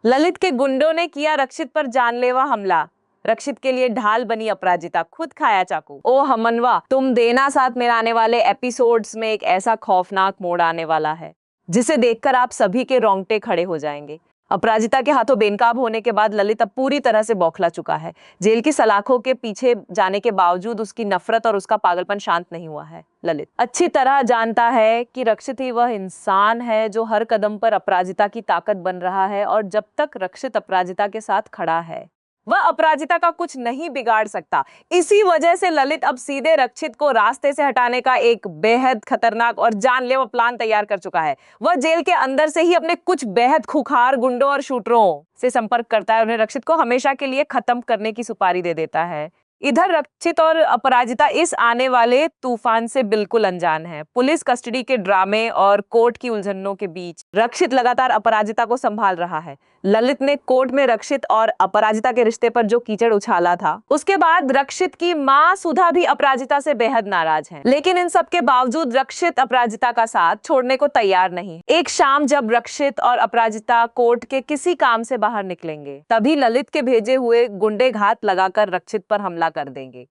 ललित के गुंडों ने किया रक्षित पर जानलेवा हमला। रक्षित के लिए ढाल बनी अपराजिता, खुद खाया चाकू। ओ हमनवा, तुम देना साथ मेरा आने वाले एपिसोड्स में एक ऐसा खौफनाक मोड़ आने वाला है जिसे देखकर आप सभी के रोंगटे खड़े हो जाएंगे। अपराजिता के हाथों बेनकाब होने के बाद ललित अब पूरी तरह से बौखला चुका है। जेल की सलाखों के पीछे जाने के बावजूद उसकी नफरत और उसका पागलपन शांत नहीं हुआ है। ललित अच्छी तरह जानता है कि रक्षित ही वह इंसान है जो हर कदम पर अपराजिता की ताकत बन रहा है, और जब तक रक्षित अपराजिता के साथ खड़ा है वह अपराजिता का कुछ नहीं बिगाड़ सकता। इसी वजह से ललित अब सीधे रक्षित को रास्ते से हटाने का एक बेहद खतरनाक और जानलेवा प्लान तैयार कर चुका है। वह जेल के अंदर से ही अपने कुछ बेहद खुखार गुंडों और शूटरों से संपर्क करता है, उन्हें रक्षित को हमेशा के लिए खत्म करने की सुपारी दे देता है। इधर रक्षित और अपराजिता इस आने वाले तूफान से बिल्कुल अनजान है। पुलिस कस्टडी के ड्रामे और कोर्ट की उलझनों के बीच रक्षित लगातार अपराजिता को संभाल रहा है। ललित ने कोर्ट में रक्षित और अपराजिता के रिश्ते पर जो कीचड़ उछाला था, उसके बाद रक्षित की मां सुधा भी अपराजिता से बेहद नाराज है। लेकिन इन सब के बावजूद रक्षित अपराजिता का साथ छोड़ने को तैयार नहीं। एक शाम जब रक्षित और अपराजिता कोर्ट के किसी काम से बाहर निकलेंगे, तभी ललित के भेजे हुए गुंडे घात लगाकर रक्षित पर हमला कर देंगे।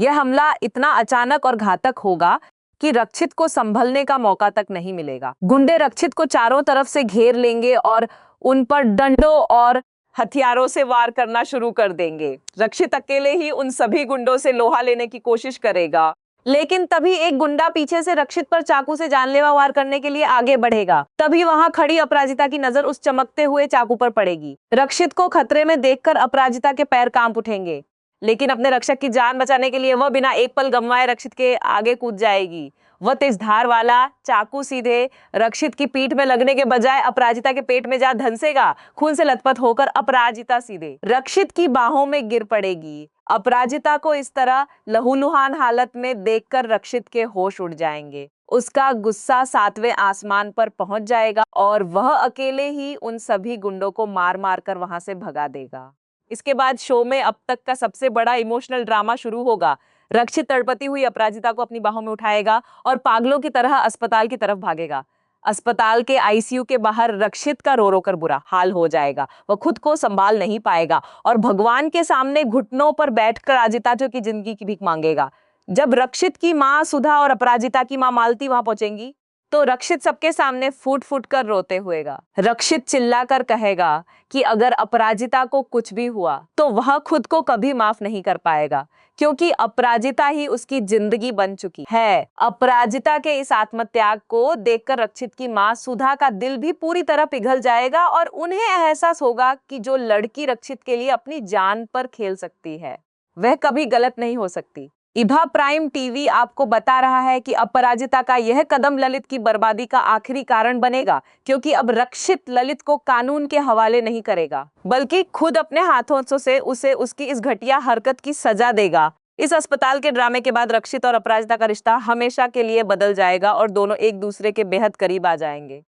यह हमला इतना अचानक और घातक होगा कि रक्षित को संभलने का मौका तक नहीं मिलेगा। गुंडे रक्षित को चारों तरफ से घेर लेंगे और उन पर डंडों और हथियारों से वार करना शुरू कर देंगे। रक्षित अकेले ही उन सभी गुंडों से लोहा लेने की कोशिश करेगा, लेकिन तभी एक गुंडा पीछे से रक्षित पर चाकू से जानलेवा वार करने के लिए आगे बढ़ेगा। तभी वहां खड़ी अपराजिता की नजर उस चमकते हुए चाकू पर पड़ेगी। रक्षित को खतरे में देखकर अपराजिता के पैर कांप उठेंगे, लेकिन अपने रक्षक की जान बचाने के लिए वह बिना एक पल गंवाए रक्षित के आगे कूद जाएगी। वह तेज धार वाला चाकू सीधे रक्षित की पीठ में लगने के बजाय अपराजिता के पेट में जा धंसेगा। खून से लथपथ होकर अपराजिता सीधे रक्षित की बाहों में गिर पड़ेगी। अपराजिता को इस तरह लहूलुहान हालत में देखकर रक्षित के होश उड़ जाएंगे। उसका गुस्सा 7वें आसमान पर पहुंच जाएगा और वह अकेले ही उन सभी गुंडों को मार मार कर वहां से भगा देगा। इसके बाद शो में अब तक का सबसे बड़ा इमोशनल ड्रामा शुरू होगा। रक्षित तड़पती हुई अपराजिता को अपनी बाहों में उठाएगा और पागलों की तरह अस्पताल की तरफ भागेगा। अस्पताल के आईसीयू के बाहर रक्षित का रो रो कर बुरा हाल हो जाएगा। वह खुद को संभाल नहीं पाएगा और भगवान के सामने घुटनों पर बैठकर अपराजिता की जिंदगी की भीख मांगेगा। जब रक्षित की मां सुधा और अपराजिता की मां मालती वहां पहुंचेंगी, तो रक्षित सबके सामने फूट फूट कर रोते हुएगा। रक्षित चिल्लाकर कहेगा कि अगर अपराजिता को कुछ भी हुआ तो वह खुद को कभी माफ नहीं कर पाएगा, क्योंकि अपराजिता ही उसकी जिंदगी बन चुकी है। अपराजिता के इस आत्मत्याग को देखकर रक्षित की मां सुधा का दिल भी पूरी तरह पिघल जाएगा और उन्हें एहसास होगा कि जो लड़की रक्षित के लिए अपनी जान पर खेल सकती है, वह कभी गलत नहीं हो सकती। इभा प्राइम टीवी आपको बता रहा है कि अपराजिता का यह कदम ललित की बर्बादी का आखिरी कारण बनेगा, क्योंकि अब रक्षित ललित को कानून के हवाले नहीं करेगा, बल्कि खुद अपने हाथों से उसे उसकी इस घटिया हरकत की सजा देगा। इस अस्पताल के ड्रामे के बाद रक्षित और अपराजिता का रिश्ता हमेशा के लिए बदल जाएगा और दोनों एक दूसरे के बेहद करीब आ जाएंगे।